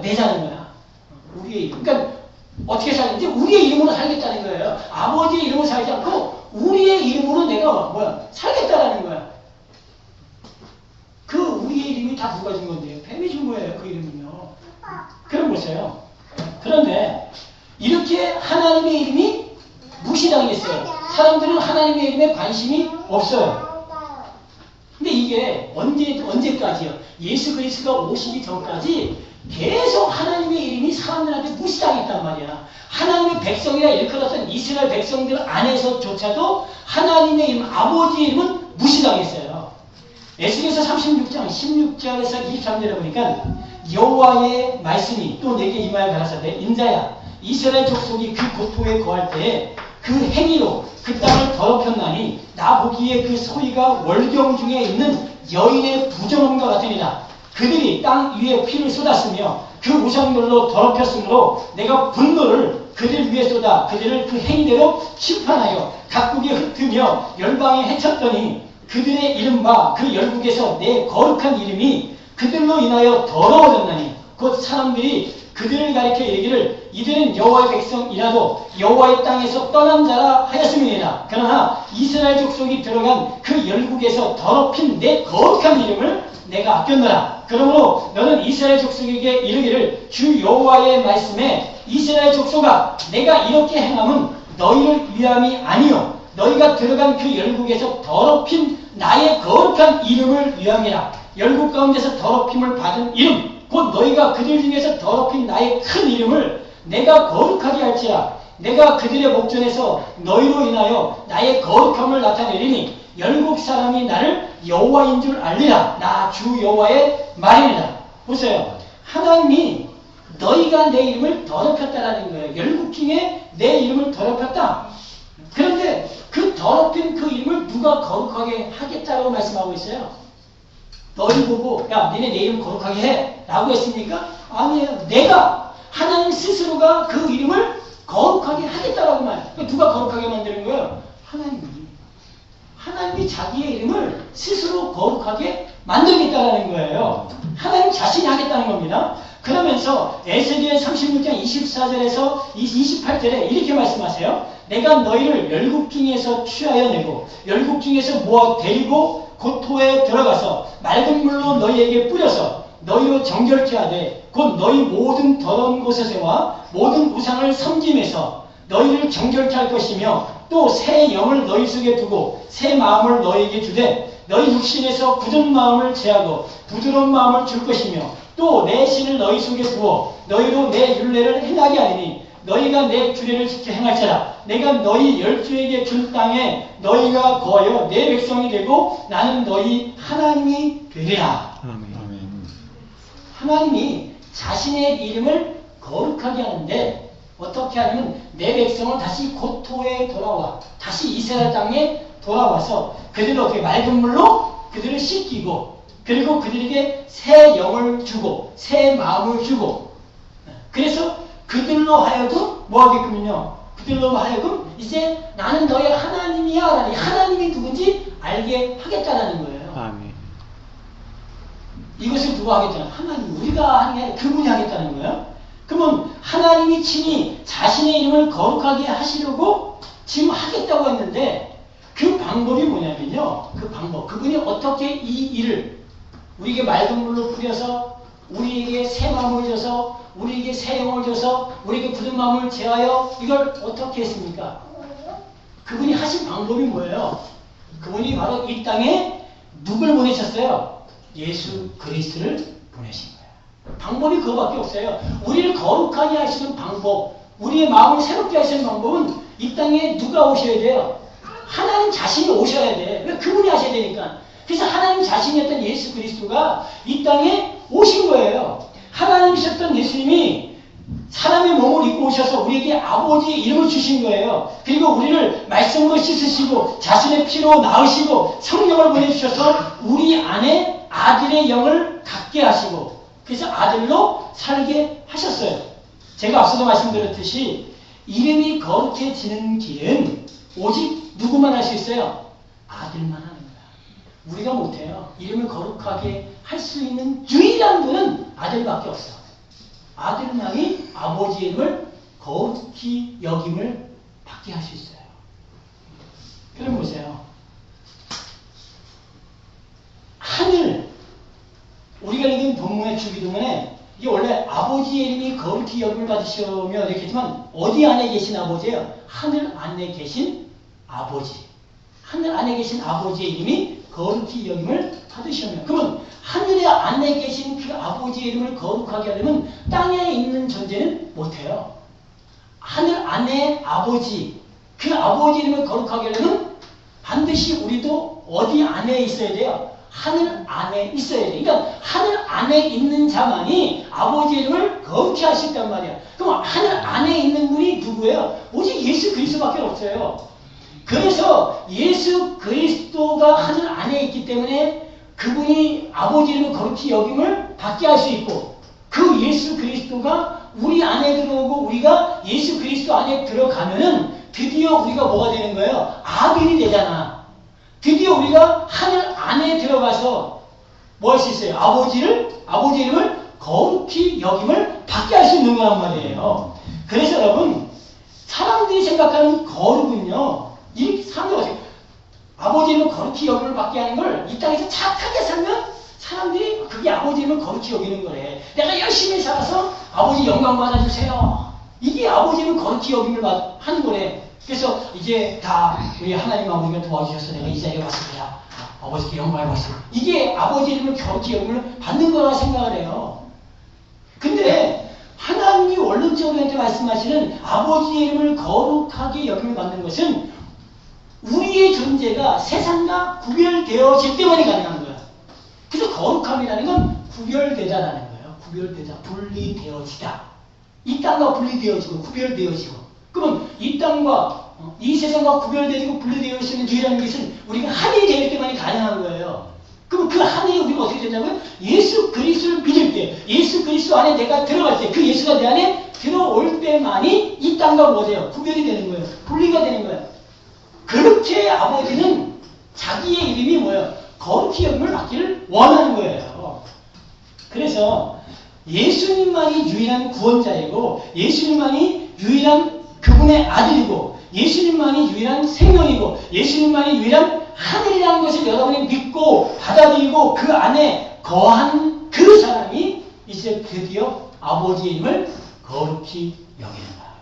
내자는 거야. 우리의 이름. 그러니까 어떻게 살는지 우리의 이름으로 살겠다는 거예요. 아버지의 이름으로 살지 않고 우리의 이름으로 내가 살겠다라는 거야. 그 우리의 이름이 다 누가 준 건데요? 뱀이 준 거예요. 그 이름은요. 그럼 보세요. 그런데 이렇게 하나님의 이름이 무시당했어요. 사람들은 하나님의 이름에 관심이 없어요. 근데 이게 언제까지요? 예수 그리스도가 오시기 전까지 계속 하나님의 이름이 사람들한테 무시당했단 말이야. 하나님의 백성이라 일컬었던 이스라엘 백성들 안에서조차도 하나님의 이름, 아버지의 이름은 무시당했어요. 에스겔서 36장 16절에서 23절에 보니까 여호와의 말씀이 또 내게 임하여 가라사대 인자야 이스라엘 족속이 그 고토에 거할 때에 그 행위로 그 땅을 더럽혔나니 나 보기에 그 소리가 월경 중에 있는 여인의 부정함과 같으니라. 그들이 땅 위에 피를 쏟았으며 그 우상들로 더럽혔으므로 내가 분노를 그들 위에 쏟아 그들을 그 행위대로 심판하여 각국에 흩으며 열방에 해쳤더니 그들의 이름과 그 열국에서 내 거룩한 이름이 그들로 인하여 더러워졌나니 곧 사람들이 그들을 가리켜 이르기를 이들은 여호와의 백성이라도 여호와의 땅에서 떠난 자라 하였음이니라. 그러나 이스라엘 족속이 들어간 그 열국에서 더럽힌 내 거룩한 이름을 내가 아꼈노라. 그러므로 너는 이스라엘 족속에게 이르기를 주 여호와의 말씀에 이스라엘 족속아 내가 이렇게 행함은 너희를 위함이 아니요 너희가 들어간 그 열국에서 더럽힌 나의 거룩한 이름을 위함이라. 열국 가운데서 더럽힘을 받은 이름 곧 너희가 그들 중에서 더럽힌 나의 큰 이름을 내가 거룩하게 할지라. 내가 그들의 목전에서 너희로 인하여 나의 거룩함을 나타내리니 열국 사람이 나를 여호와인 줄 알리라. 나 주 여호와의 말입니다. 보세요. 하나님이 너희가 내 이름을 더럽혔다라는 거예요. 열국 중에 내 이름을 더럽혔다. 그런데 그 더럽힌 그 이름을 누가 거룩하게 하겠다고 말씀하고 있어요. 너희 보고 야 니네 내 이름 거룩하게 해 라고 했습니까? 아니에요. 내가 하나님 스스로가 그 이름을 거룩하게 하겠다라고 말해요. 누가 거룩하게 만드는 거예요? 하나님이 자기의 이름을 스스로 거룩하게 만들겠다라는 거예요. 하나님 자신이 하겠다는 겁니다. 그러면서 에스겔 36장 24절에서 28절에 이렇게 말씀하세요. 내가 너희를 열국 중에서 취하여 내고 열국 중에서 모아 데리고 고토에 들어가서 맑은 물로 너희에게 뿌려서 너희로 정결케 하되 곧 너희 모든 더러운 곳에서와 모든 우상을 섬김에서 너희를 정결케 할 것이며 또 새 영을 너희 속에 두고 새 마음을 너희에게 주되 너희 육신에서 굳은 마음을 제하고 부드러운 마음을 줄 것이며 또 내 신을 너희 속에 두어 너희로 내 율례를 행하게 하리니 너희가 내 규례를 지켜 행할지라. 내가 너희 열주에게 준 땅에 너희가 거하여 내 백성이 되고 나는 너희 하나님이 되리라. 하나님이 자신의 이름을 거룩하게 하는데 어떻게 하냐면 내 백성을 다시 고토에 돌아와 다시 이스라엘 땅에 돌아와서 그들을 어떻게 맑은 물로 그들을 씻기고 그리고 그들에게 새 영을 주고 새 마음을 주고 그래서 그들로 하여금 뭐 하게끔요? 그들로 하여금 이제 나는 너의 하나님이야 라는, 하나님이 누군지 알게 하겠다라는 거예요. 아멘. 이것을 누가 하겠다는, 하나님, 우리가 하는 게 아니라 그분이 하겠다는 거예요. 그러면 하나님이 친히 자신의 이름을 거룩하게 하시려고 지금 하겠다고 했는데, 그 방법이 뭐냐면요, 그 방법, 그분이 어떻게 이 일을 우리에게 맑은 물로 뿌려서 우리에게 새 마음을 줘서 우리에게 새 영을 줘서 우리에게 굳은 마음을 제하여 이걸 어떻게 했습니까? 그분이 하신 방법이 뭐예요? 그분이 바로 이 땅에 누굴 보내셨어요? 예수 그리스도를 보내신 거예요. 방법이 그거밖에 없어요. 우리를 거룩하게 하시는 방법, 우리의 마음을 새롭게 하시는 방법은 이 땅에 누가 오셔야 돼요? 하나님 자신이 오셔야 돼. 왜? 그분이 하셔야 되니까. 그래서 하나님 자신이었던 예수 그리스도가 이 땅에 오신 거예요. 하나님이셨던 예수님이 사람의 몸을 입고 오셔서 우리에게 아버지의 이름을 주신 거예요. 그리고 우리를 말씀으로 씻으시고 자신의 피로 나으시고 성령을 보내주셔서 우리 안에 아들의 영을 갖게 하시고 그래서 아들로 살게 하셨어요. 제가 앞서도 말씀드렸듯이 이름이 거룩해지는 길은 오직 누구만 할 수 있어요? 아들만 하는 거야. 우리가 못해요. 이름을 거룩하게 할 수 있는 유일한 분은 아들밖에 없어. 아들만이 아버지의 이름을 거룩히 여김을 받게 할 수 있어요. 그럼 보세요. 하늘, 우리가 읽은 본문의 주기도문에 이게 원래 아버지의 이름이 거룩히 여김을 받으시며 이렇게 했지만 어디 안에 계신 아버지예요? 하늘 안에 계신 아버지. 하늘 안에 계신 아버지의 이름이 거룩히 여김을 받으시며, 그러면 하늘의 안에 계신 그 아버지의 이름을 거룩하게 하려면 땅에 있는 존재는 못해요. 하늘 안에 아버지, 그 아버지 이름을 거룩하게 하려면 반드시 우리도 어디 안에 있어야 돼요? 하늘 안에 있어야 돼요. 그러니까 하늘 안에 있는 자만이 아버지 이름을 거룩히 할 수 있단 말이야. 그럼 하늘 안에 있는 분이 누구예요? 오직 예수 그리스도밖에 없어요. 그래서 예수 그리스도가 하늘 안에 있기 때문에 그분이 아버지 이름을 거룩히 여김을 받게 할 수 있고, 그 예수 그리스도가 우리 안에 들어오고 우리가 예수 그리스도 안에 들어가면은 드디어 우리가 뭐가 되는 거예요? 아들이 되잖아. 드디어 우리가 하늘 안에 들어가서 뭐 할 수 있어요? 아버지 이름을 거룩히 여김을 받게 할 수 있는 거란 말이에요. 그래서 여러분, 사람들이 생각하는 거룩은요, 이 사람들 아버지 이름을 거룩히 여김을 받게 하는 걸 이 땅에서 착하게 살면 사람들이 그게 아버지 이름을 거룩히 여기는 거래. 내가 열심히 살아서 아버지 영광 받아주세요. 이게 아버지 이름을 거룩히 여김을 하는 거래. 그래서 이제 다 우리 하나님 아버지가 도와주셔서 내가 이 자리에 왔습니다. 아버지께 영광을 받습니다. 이게 아버지 이름을 거룩히 여김을 받는 거라 생각을 해요. 근데 하나님이 원론적으로 말씀하시는 아버지의 이름을 거룩하게 여김을 받는 것은 우리의 존재가 세상과 구별되어질 때만이 가능한 거야. 그래서 거룩함이라는 건 구별되다라는 거예요. 구별되다, 분리되어지다. 이 땅과 분리되어지고 구별되어지고. 그러면 이 땅과 이 세상과 구별되어지고 분리되어지는 유일한 것은 우리가 하늘이 될 때만이 가능한 거예요. 그럼 그 하늘이 우리가 어떻게 된다고요? 예수 그리스도를 믿을 때, 예수 그리스도 안에 내가 들어갈 때, 그 예수가 내 안에 들어올 때만이 이 땅과 뭐예요? 구별이 되는 거예요. 분리가 되는 거예요. 그렇게 아버지는 자기의 이름이 뭐예요? 거룩히 여김을 받기를 원하는 거예요. 그래서 예수님만이 유일한 구원자이고, 예수님만이 유일한 그분의 아들이고, 예수님만이 유일한 생명이고, 예수님만이 유일한 하늘이라는 것을 여러분이 믿고 받아들이고 그 안에 거한 그 사람이 이제 드디어 아버지의 이름을 거룩히 여기는 거예요.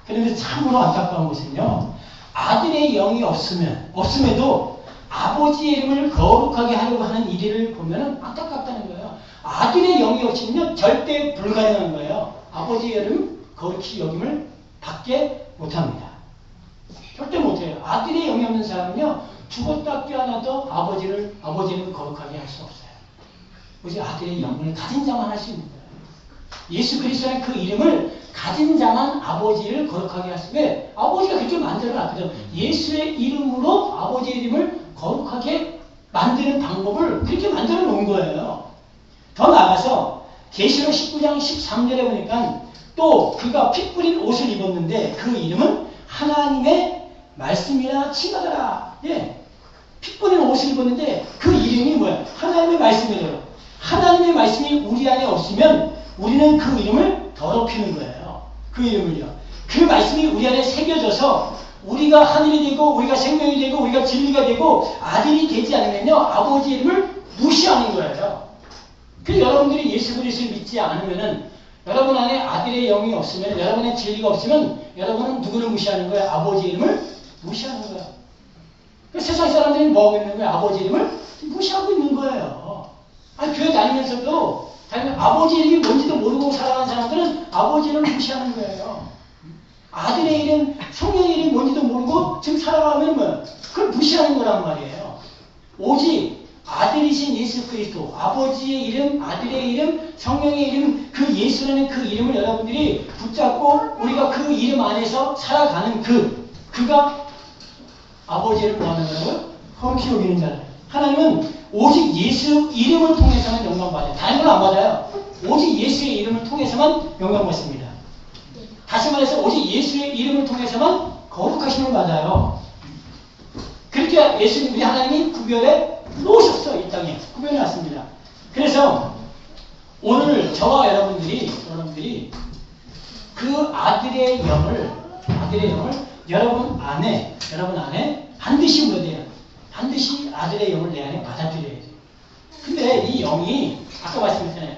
그런데 참으로 안타까운 것은요, 아들의 영이 없음에도 아버지의 이름을 거룩하게 하려고 하는 일을 보면 안타깝다는 거예요. 아들의 영이 없으면 절대 불가능한 거예요. 아버지의 이름 거룩히 여김을 받게 못합니다. 절대 못해요. 아들의 영이 없는 사람은요, 죽었다 깨어나도 아버지 이름을 거룩하게 할 수 없어요. 오직 아들의 영을 가진 자만 할 수 있는 거예요. 예수 그리스도의 그 이름을 가진 자만 아버지를 거룩하게 할 수 있어요. 왜? 아버지가 그렇게 만들어놨거든. 예수의 이름으로 아버지의 이름을 거룩하게 만드는 방법을 그렇게 만들어 놓은 거예요. 더 나아가서 계시록 19장 13절에 보니까 또 그가 피 뿌린 옷을 입었는데 그 이름은 하나님의 말씀이라 칭하더라. 예. 피 뿌린 옷을 입었는데 그 이름이 뭐야? 하나님의 말씀이래요. 하나님의 말씀이 우리 안에 없으면 우리는 그 이름을 더럽히는 거예요. 그 이름을요. 그 말씀이 우리 안에 새겨져서 우리가 하늘이 되고 우리가 생명이 되고 우리가 진리가 되고 아들이 되지 않으면요. 아버지 이름을 무시하는 거예요. 그래서 여러분들이 예수 그리스도를 믿지 않으면은 여러분 안에 아들의 영이 없으면 여러분의 진리가 없으면 여러분은 누구를 무시하는 거예요? 아버지 이름을 무시하는 거예요. 세상 사람들이 뭐하고 있는 거예요? 아버지 이름을 무시하고 있는 거예요. 아니, 교회 다니면서도 아버지 이름이 뭔지도 모르고 살아가는 사람들은 아버지 이름을 무시하는 거예요. 아들의 이름, 성령의 이름이 뭔지도 모르고 지금 살아가면 뭐예요? 그걸 무시하는 거란 말이에요. 오직 아들이신 예수 그리스도, 아버지의 이름, 아들의 이름, 성령의 이름, 그 예수라는 그 이름을 여러분들이 붙잡고 우리가 그 이름 안에서 살아가는 그가 아버지를 뭐하는 거라고요? 거룩히 여기는 자들. 하나님은 오직 예수 이름을 통해서만 영광 받아요. 다른 걸 안 받아요. 오직 예수의 이름을 통해서만 영광 받습니다. 다시 말해서 오직 예수의 이름을 통해서만 거룩하심을 받아요. 그렇게 예수님, 우리 하나님이 구별해 놓으셨어. 이 땅에 구별해 놨습니다. 그래서 오늘 저와 여러분들이 그 아들의 영을 여러분 안에 반드시 뭐 돼요? 반드시 아들의 영을 내 안에 받아들여야 돼요. 근데 이 영이 아까 말씀드렸잖아요.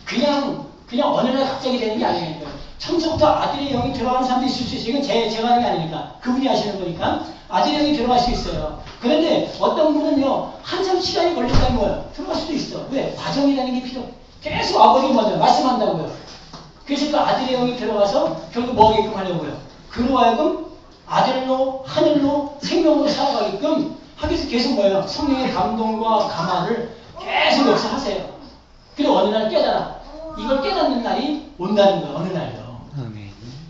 그냥 어느 날 갑자기 되는 게 아니니까요. 처음부터 아들의 영이 들어가는 사람도 있을 수 있어요. 이건 제가 하는 게 아니니까. 그분이 하시는 거니까 아들의 영이 들어갈 수 있어요. 그런데 어떤 분은요. 한참 시간이 걸린다는 거예요. 들어갈 수도 있어. 왜? 과정이라는 게 필요. 계속 아버지가 먼저 말씀한다고요. 그래서 그 아들의 영이 들어가서 결국 뭐 하게끔 하려고요. 그로 하여금 아들로 하늘로 생명으로 살아가게끔 하기 위해서 계속 뭐예요? 성령의 감동과 감화를 계속 역사하세요. 그리고 어느 날 깨달아. 이걸 깨닫는 날이 온다는 거예요. 어느 날요.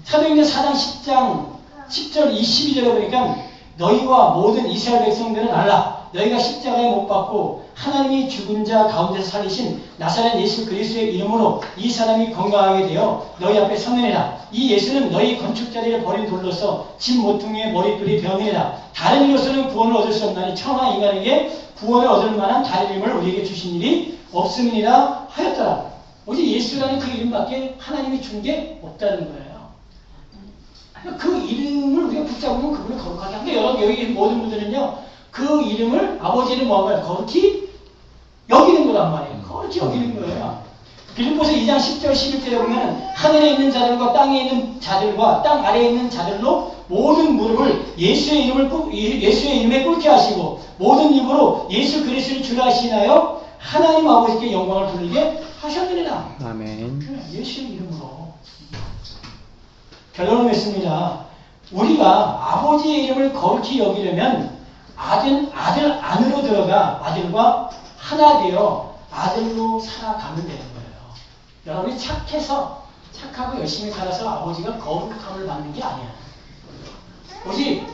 사도행전 4장 10절 22절에 보니까 너희와 모든 이스라엘 백성들은 알라. 너희가 십자가에 못 박고 하나님이 죽은 자 가운데서 살리신 나사렛 예수 그리스도의 이름으로 이 사람이 건강하게 되어 너희 앞에 서느니라. 이 예수는 너희 건축자들의 버린 돌로서 집 모퉁이의 머릿돌이 되었느니라. 다른 이로서는 구원을 얻을 수 없나니 천하 인간에게 구원을 얻을 만한 다른 이름을 우리에게 주신 일이 없음이니라 하였더라. 오직 예수라는 그 이름밖에 하나님이 준 게 없다는 거예요. 그 이름을 우리가 붙잡으면 그분을 거룩하게 하는데 여러분 여기 모든 분들은요. 그 이름을 아버지 이름 뭐가요? 거룩히 여기는 거란 말이에요. 거룩히 여기는 거예요. 빌립보서 2장 10절 11절에 보면 하늘에 있는 자들과 땅에 있는 자들과 땅 아래에 있는 자들로 모든 무릎을 예수의 이름에 꿇게 하시고 모든 입으로 예수 그리스도를 주라 하시나요? 하나님 아버지께 영광을 돌리게 하셨느니라. 아멘. 예수의 이름으로. 결론을 맺습니다. 우리가 아버지의 이름을 거룩히 여기려면 아들 안으로 들어가 아들과 하나 되어 아들로 살아가면 되는 거예요. 여러분이 착하고 열심히 살아서 아버지가 거룩함을 받는 게 아니야. 오직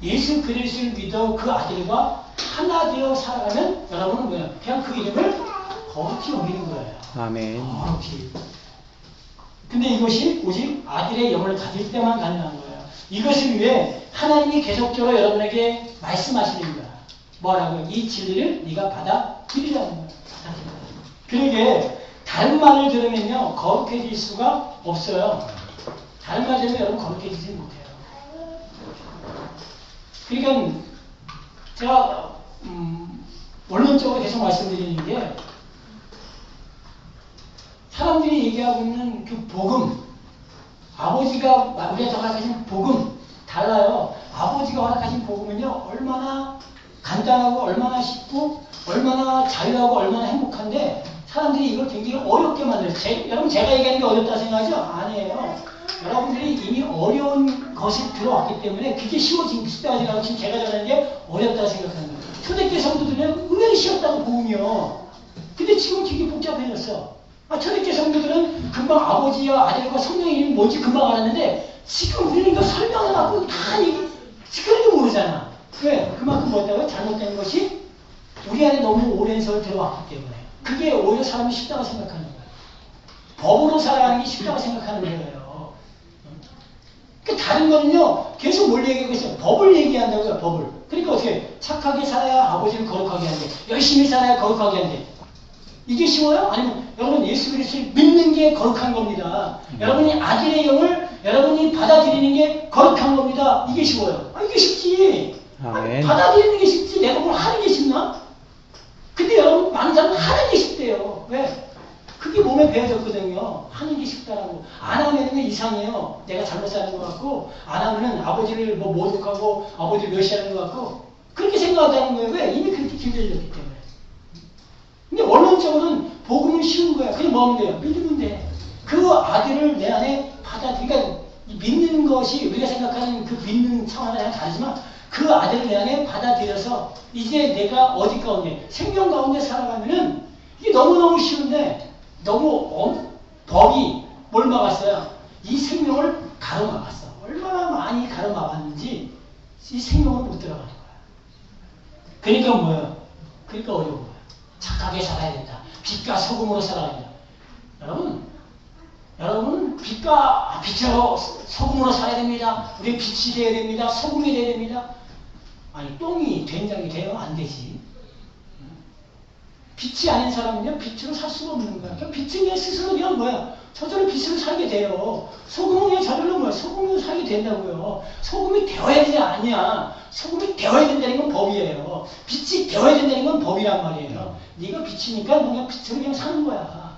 예수 그리스도를 믿어 그 아들과 하나 되어 살아가면 여러분은 뭐예요? 그냥 그 이름을 거룩히 여기는 거예요. 아멘. 거룩히. 근데 이것이 오직 아들의 영을 가질 때만 가능한 거예요. 이것을 위해 하나님이 계속적으로 여러분에게 말씀하시는 거야. 뭐라고요? 이 진리를 네가 받아들이라는 거야. 그러게 다른 말을 들으면요 거룩해질 수가 없어요. 다른 말 들으면 여러분 거룩해지지 못해요. 그러니까 제가 원론적으로 계속 말씀드리는 게 사람들이 얘기하고 있는 그 복음, 아버지가 우리한테 허락하신 복음 달라요. 아버지가 허락하신 복음은요 얼마나 간단하고 얼마나 쉽고 얼마나 자유하고 얼마나 행복한데 사람들이 이걸 굉장히 어렵게 만들어요. 여러분 제가 얘기하는 게 어렵다 생각하죠? 아니에요. 여러분들이 이미 어려운 것이 들어왔기 때문에 그게 쉽다고 생각하고 지금 제가 전하는 게 어렵다고 생각하는 거예요. 초대교회 성도들은 의외로 쉬웠다고 복음이요. 근데 지금 되게 복잡해졌어. 초대교회 성도들은 금방 아버지와 아들과 성령의 이름이 뭔지 금방 알았는데 지금 우리는 이거 설명을 하고 다 그래도 모르잖아. 왜? 그만큼 뭐였다고요? 잘못된 것이 우리 안에 너무 오랜 세월 들어왔기 때문에 그게 오히려 사람이 쉽다고 생각하는 거예요. 법으로 살아가는 게 쉽다고 생각하는 거예요. 그러니까 다른 거는요, 계속 뭘 얘기하고 있어요? 법을 얘기한다고요, 법을. 그러니까 어떻게, 착하게 살아야 아버지를 거룩하게 한대. 열심히 살아야 거룩하게 한대. 이게 쉬워요? 아니면 여러분 예수 그리스도를 믿는 게 거룩한 겁니다. 여러분이 아들의 영을 여러분이 받아들이는 게 거룩한 겁니다. 이게 쉬워요. 이게 쉽지. 받아들이는 게 쉽지. 내가 뭘 하는 게 쉽나? 근데 여러분 많은 사람은 하는 게 쉽대요. 왜? 그게 몸에 배어졌거든요. 하는 게 쉽다라고. 안 하면 이상해요. 내가 잘못 사는 것 같고, 안 하면은 아버지를 뭐 모독하고 아버지를 멸시하는 것 같고, 그렇게 생각한다는 거예요. 왜? 이미 그렇게 길들여졌기 때문에. 근데 원론적으로는 복음은 쉬운 거야. 그냥 뭐 하면 돼요? 믿으면 돼. 그 아들을 내 안에 그러니까 믿는 것이 우리가 생각하는 그 믿는 차원이랑 다르지만 그 아들을 내 안에 받아들여서 이제 내가 어디 가운데, 생명 가운데 살아가면은 이게 너무너무 쉬운데 너무 법이 뭘 막았어요? 이 생명을 가로막았어. 얼마나 많이 가로막았는지 이 생명을 못 들어가는 거야. 그러니까 뭐예요? 그러니까 어려운 거야. 착하게 살아야 된다. 빛과 소금으로 살아야 된다. 여러분은 빛으로 소금으로 살아야 됩니다. 우리 빛이 되어야 됩니다. 소금이 되어야 됩니다. 아니 똥이 된장이 돼요? 안 되지. 빛이 아닌 사람은요 빛으로 살 수가 없는 거야. 그러니까 빛은 그냥 스스로 그냥 뭐야? 저절로 빛으로 살게 돼요. 소금은 그냥 저절로 뭐야? 소금으로 살게 된다고요. 소금이 되어야 되지 않냐? 소금이 되어야 된다는 건 법이에요. 빛이 되어야 된다는 건 법이란 말이에요. 네가 빛이니까 그냥 빛으로 그냥 사는 거야.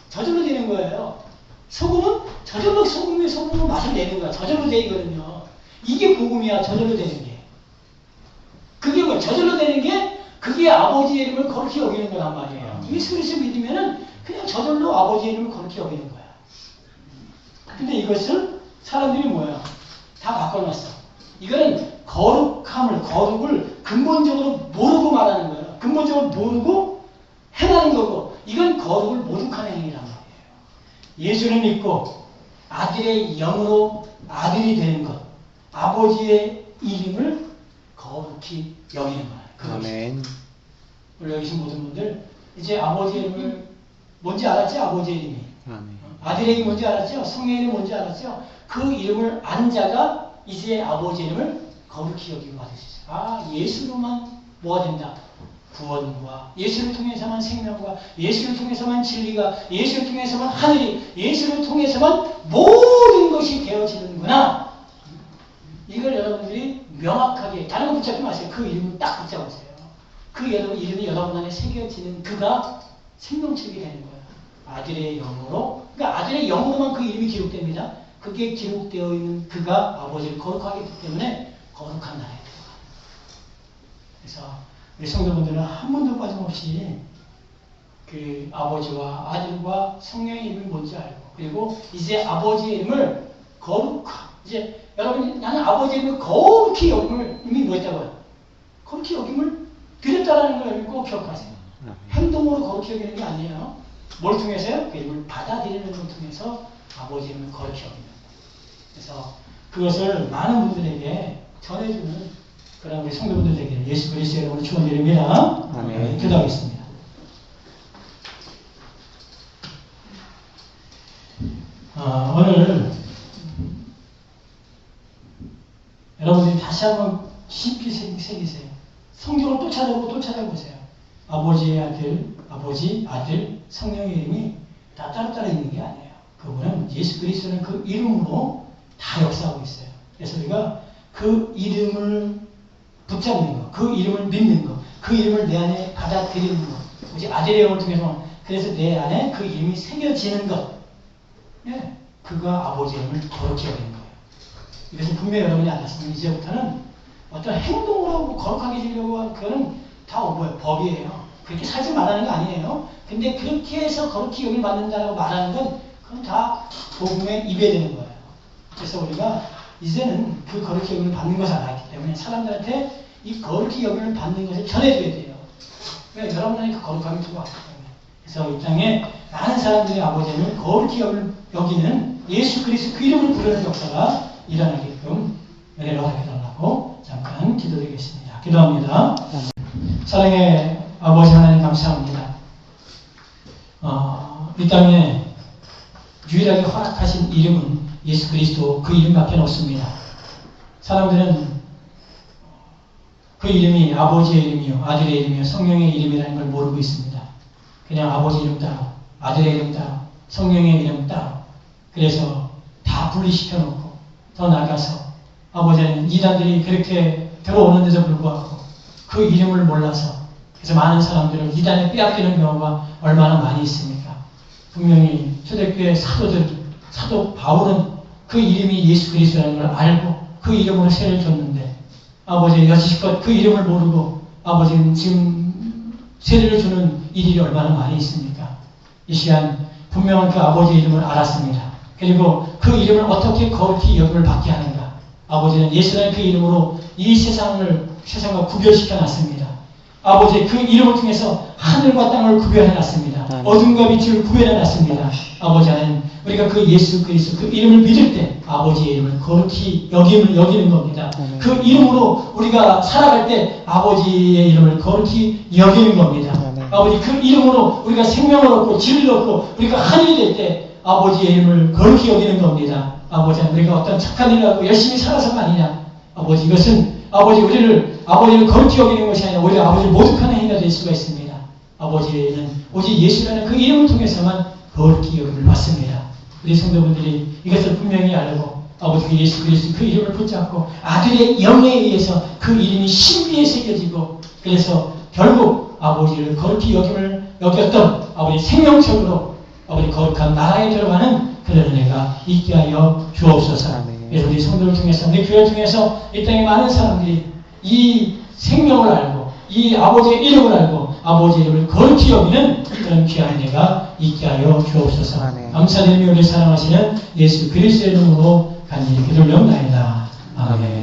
저절로 되는 거예요. 소금은 저절로 소금으로 맛을 내는 거야. 저절로 되거든요. 이게 복음이야. 저절로 되는 게. 그게 뭐 저절로 되는 게 그게 아버지의 이름을 거룩히 여기는 거란 말이에요. 예수 그리스도 믿으면은 그냥 저절로 아버지의 이름을 거룩히 여기는 거야. 근데 이것을 사람들이 뭐야? 다 바꿔놨어. 이거는 거룩을 근본적으로 모르고 말하는 거예요. 근본적으로 모르고 행하는 거고, 이건 거룩을 모독하는 행위란 말이에요. 예수를 믿고 아들의 영으로 아들이 되는 것, 아버지의 이름을 거룩히 여기는 거예요. 아멘. 우리 여기 계신 모든 분들 이제 아버지의 이름을 뭔지 알았지? 아버지의 이름이. 아멘. 아들의 이름이 뭔지 알았죠? 성의 이름이 뭔지 알았죠? 그 이름을 안 자가 이제 아버지의 이름을 거룩히 여기고 받을 수 있어요. 아, 예수로만 뭐가 된다? 구원과, 예수를 통해서만 생명과, 예수를 통해서만 진리가, 예수를 통해서만 하늘이, 예수를 통해서만 모든 것이 되어지는구나. 이걸 여러분들이 명확하게, 다른 거 붙잡지 마세요. 그 이름을 딱 붙잡으세요. 그 이름이 여러분 안에 새겨지는 그가 생명책이 되는 거예요. 아들의 영으로, 그러니까 아들의 영으로만 그 이름이 기록됩니다. 그게 기록되어 있는 그가 아버지를 거룩하게 했기 때문에 거룩한 나라에 들어가요. 그래서 우리 성도분들은 한 번도 빠짐없이 그 아버지와 아들과 성령의 이름이 뭔지 알고, 그리고 이제 아버지의 이름을 이제 여러분이 나는 아버지의 이름을 거룩히 여김을 이미 뭐였다고요? 거룩히 여김을 드렸다라는 걸 꼭 기억하세요. 행동으로 거룩히 여기는 게 아니에요. 뭘 통해서요? 그 이름을 받아들이는 걸 통해서 아버지의 이름을 거룩히 여깁니다. 그래서 그것을 많은 분들에게 전해주는 그런 우리 성도분들에게 예수 그리스도의 이름으로 축원드립니다. 아멘. 기도하겠습니다. 오늘 여러분들이 다시 한번 깊이 새기세요. 성경을 또 찾아보세요. 아버지의 아버지, 아들, 성령의 이름이 다 따로따로 있는 게 아니에요. 그분은 예수 그리스도는 그 이름으로 다 역사하고 있어요. 그래서 우리가 그 이름을 붙잡는 거, 그 이름을 믿는 거, 그 이름을 내 안에 받아들이는 거, 오직 아들의 영을 통해서, 그래서 내 안에 그 이름이 새겨지는 것, 네, 그가 아버지의 이름을 거룩히 여기는 거예요. 이것은 분명히 여러분이 알았으면 이제부터는 어떤 행동으로 거룩하게 되려고 하는 그거는 다 뭐예요? 법이에요. 그렇게 살지 말라는 거 아니에요. 근데 그렇게 해서 거룩히 여김을 받는다라고 말하는 건 그건 다 복음에 입에되는 거예요. 그래서 우리가 이제는 그 거룩히 여김을 받는 것을 알았기 때문에 사람들한테 이 거룩히 여김을 받는 것을 전해줘야 돼요. 왜? 여러분들이 그 거룩함이 들어왔기 때문에. 그래서 이 땅에 많은 사람들이 아버지를 거룩히 여기는 예수 그리스도 그 이름을 부르는 역사가 일어나게끔 은혜를 허락해달라고 잠깐 기도드리겠습니다. 기도합니다. 사랑의 아버지 하나님 감사합니다. 이 땅에 유일하게 허락하신 이름은 예수 그리스도 그 이름밖에 없습니다. 사람들은 그 이름이 아버지의 이름이요, 아들의 이름이요, 성령의 이름이라는 걸 모르고 있습니다. 그냥 아버지 이름 따로, 아들의 이름 따로, 성령의 이름 따로. 그래서 다 분리시켜 놓고 더 나가서 아버지는 이단들이 그렇게 들어오는데도 불구하고 그 이름을 몰라서 그래서 많은 사람들을 이단에 빼앗기는 경우가 얼마나 많이 있습니까? 분명히 초대교회 사도 바울은 그 이름이 예수 그리스도라는 걸 알고 그 이름으로 세를 줬는데 아버지 여지껏 그 이름을 모르고 아버지는 지금 세례를 주는 일이 얼마나 많이 있습니까? 이 시간 분명한 그 아버지의 이름을 알았습니다. 그리고 그 이름을 어떻게 거룩히 여김을 받게 하는가? 아버지는 예수라는 그 이름으로 이 세상과 구별시켜 놨습니다. 아버지 그 이름을 통해서 하늘과 땅을 구별해 놨습니다. 어둠과 빛을 구별해 놨습니다. 아버지 하나님 우리가 그 예수 그리스도 그 이름을 믿을 때 아버지의 이름을 거룩히 여기는 겁니다. 그 이름으로 우리가 살아갈 때 아버지의 이름을 거룩히 여기는 겁니다. 아버지 그 이름으로 우리가 생명을 얻고 진리를 얻고 우리가 하늘이 될 때 아버지의 이름을 거룩히 여기는 겁니다. 아버지 우리가 어떤 착한 일을 하고 열심히 살아서가 아니냐. 아버지 이것은 아버지를 거룩히 여기는 것이 아니라 오히려 아버지를 모독하는 행위가 될 수가 있습니다. 아버지는 오직 예수라는 그 이름을 통해서만 거룩히 여김을 받습니다. 우리 성도분들이 이것을 분명히 알고 아버지 그 예수 그리스도 그 이름을 붙잡고 아들의 영에 의해서 그 이름이 신비에 새겨지고 그래서 결국 아버지를 거룩히 여겼던 아버지 생명적으로 아버지 거룩한 나라에 들어가는 그런 은혜가 있게 하여 주옵소서. 그래서 우리 성도를 통해서 우리 교회를 통해서 이 땅에 많은 사람들이 이 생명을 알고 이 아버지의 이름을 알고 아버지의 이름을 거룩히 여기는 그런 귀한 은혜가 있게 하여 주옵소서. 감사드리며 우리 사랑하시는 예수 그리스도의 이름으로 간절히 기도를 올려옵나이다. 아멘.